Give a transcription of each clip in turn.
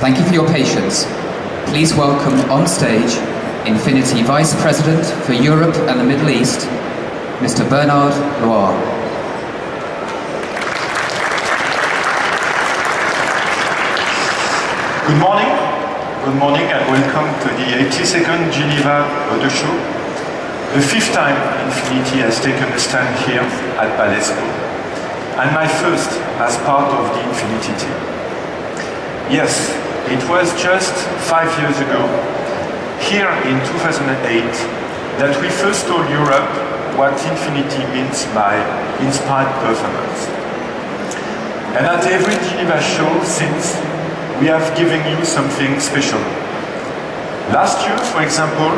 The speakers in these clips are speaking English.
Thank you for your patience. Please welcome on stage Infiniti Vice President for Europe and the Middle East, Mr. Bernard Loire. Good morning and welcome to the 82nd Geneva Auto Show, the fifth time Infiniti has taken a stand here at Palesco, and my first as part of the Infiniti team. Yes, it was just 5 years ago, here in 2008, that we first told Europe what Infiniti means by inspired performance. And at every Geneva show since, we have given you something special. Last year, for example,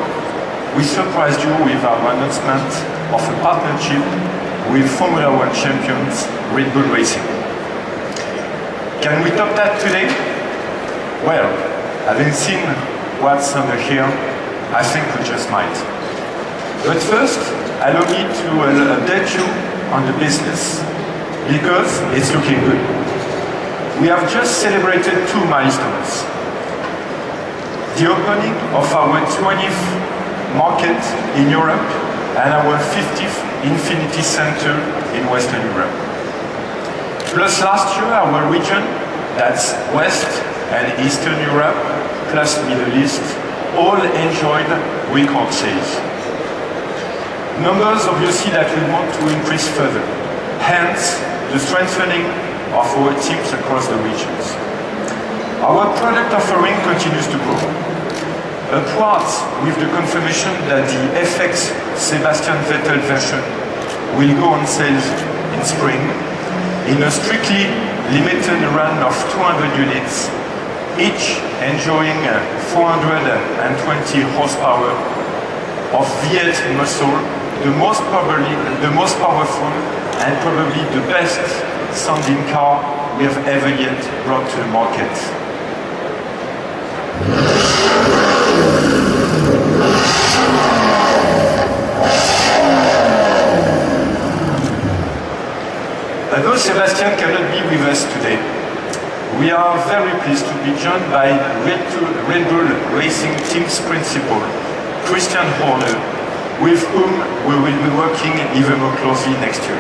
we surprised you with our announcement of a partnership with Formula One champions Red Bull Racing. Can we top that today? Well, having seen what's under here, I think we just might. But first, allow me to update you on the business, because it's looking good. We have just celebrated 2 milestones. The opening of our 20th market in Europe and our 50th Infiniti Center in Western Europe. Plus last year, our region, that's West and Eastern Europe, plus Middle East, all enjoyed record sales. Numbers obviously that we want to increase further, hence the strengthening of our teams across the regions. Our product offering continues to grow. Apart with the confirmation that the FX Sebastian Vettel version will go on sale in spring, in a strictly limited run of 200 units, each enjoying 420 horsepower of V8 muscle, the most powerful and probably the best sounding car we have ever yet brought to the market. Although Sebastian cannot be with us today, we are very pleased to be joined by Red Bull Racing Team's principal, Christian Horner, with whom we will be working even more closely next year.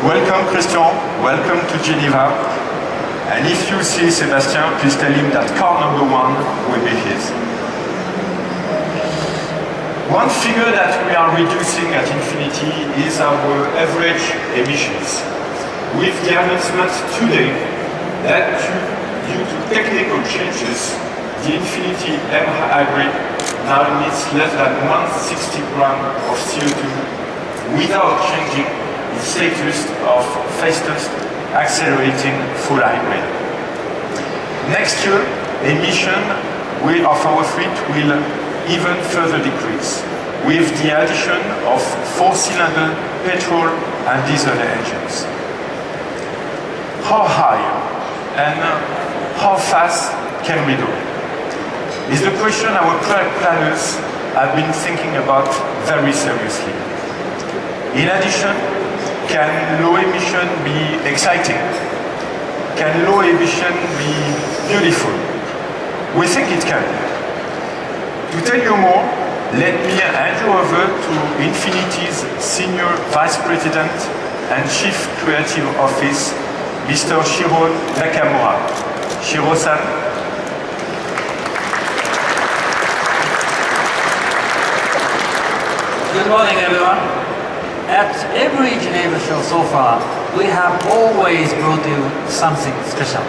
Welcome, Christian. Welcome to Geneva. And if you see Sebastian, please tell him that car number 1 will be his. One figure that we are reducing at Infiniti is our average emissions. With the announcement today that due to technical changes, the Infiniti M Hybrid now emits less than 160 grams of CO2 without changing its status of fastest accelerating full hybrid. Next year, emission of our fleet will even further decrease with the addition of 4-cylinder petrol and diesel engines. How high and how fast can we go? Is the question our product planners have been thinking about very seriously. In addition, can low emission be exciting? Can low emission be beautiful? We think it can. To tell you more, let me hand you over to Infiniti's Senior Vice President and Chief Creative Officer, Mr. Shir Nakamura. Shiro-san. Good morning, everyone. At every Geneva show so far, we have always brought you something special.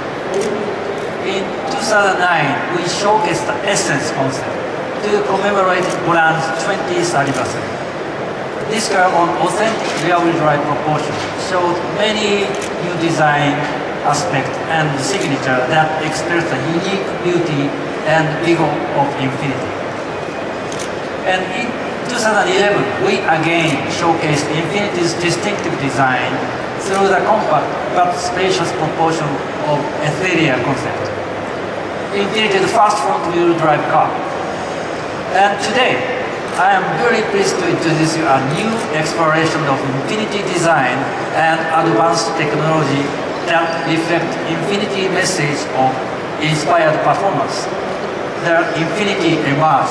In 2009, we showcased the Essence concept to commemorate brand's 20th anniversary. This car on authentic rear-wheel drive propulsion showed many new design aspects and signature that express the unique beauty and vigor of Infiniti. And in 2011, we again showcased Infiniti's distinctive design through the compact but spacious proportion of ethereal concept. Infiniti's first front-wheel drive car. And today, I am very pleased to introduce you a new exploration of Infiniti design and advanced technology that reflect Infiniti message of inspired performance, the Infiniti EMERG,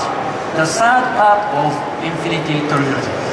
the third part of Infiniti trilogy.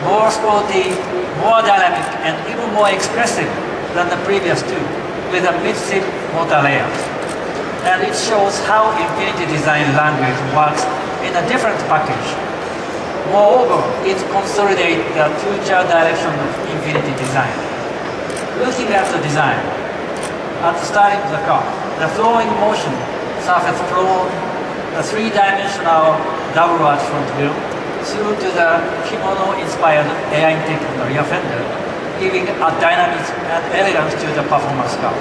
More sporty, more dynamic, and even more expressive than the previous two, with a mid-ship motor layout. And it shows how Infiniti design language works in a different package. Moreover, it consolidates the future direction of Infiniti design. Looking at the design, at the starting of the car, the flowing motion, surface flow, the three-dimensional double arch front wheel, through to the kimono-inspired air intake on the rear fender, giving a dynamism and elegance to the performance car.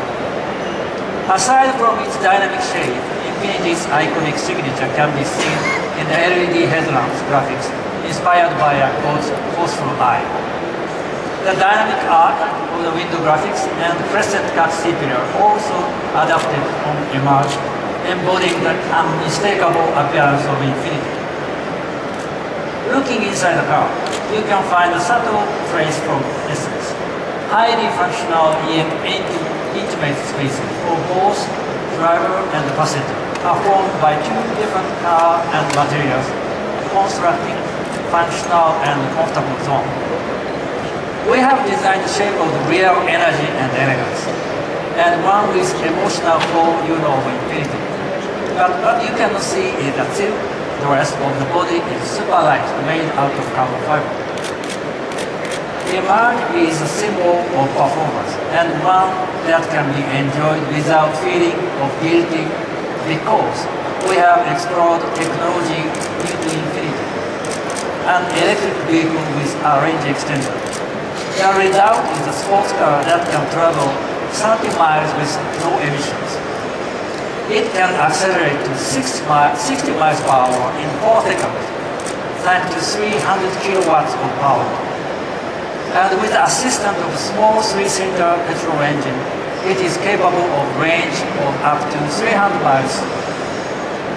Aside from its dynamic shape, Infiniti's iconic signature can be seen in the LED headlamps graphics inspired by a forceful eye. The dynamic arc of the window graphics and crescent cut sepia also adapted on EMERG, embodying the unmistakable appearance of Infiniti. Looking inside the car, you can find a subtle trace from Essence. Highly functional intimate spaces for both driver and passenger are formed by two different car and materials, constructing functional and comfortable zone. We have designed the shape of the real energy and elegance, and one with emotional flow of Infiniti. But what you cannot see is that the rest of the body is super light, made out of carbon fiber. EMERG is a symbol of performance and one that can be enjoyed without feeling of guilty because we have explored technology into infinity. An electric vehicle with a range extender. The result is a sports car that can travel 30 miles with no emissions. It can accelerate to 60 miles per hour in 4 seconds, thanks to 300 kilowatts of power. And with the assistance of a small 3-cylinder petrol engine, it is capable of range of up to 300 miles.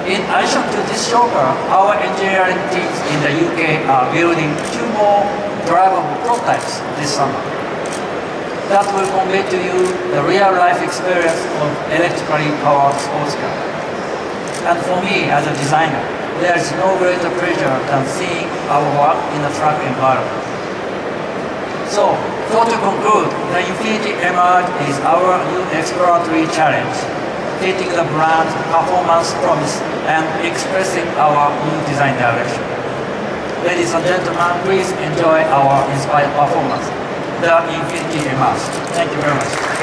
In addition to this show car, our engineering teams in the UK are building 2 more drivable prototypes this summer. That will convey to you the real-life experience of electrically powered sports car. And for me, as a designer, there is no greater pleasure than seeing our work in a track environment. So, to conclude, the Infiniti EMERG is our new exploratory challenge, fitting the brand's performance promise and expressing our new design direction. Ladies and gentlemen, please enjoy our inspired performance. The Infiniti EMERG. Thank you very much.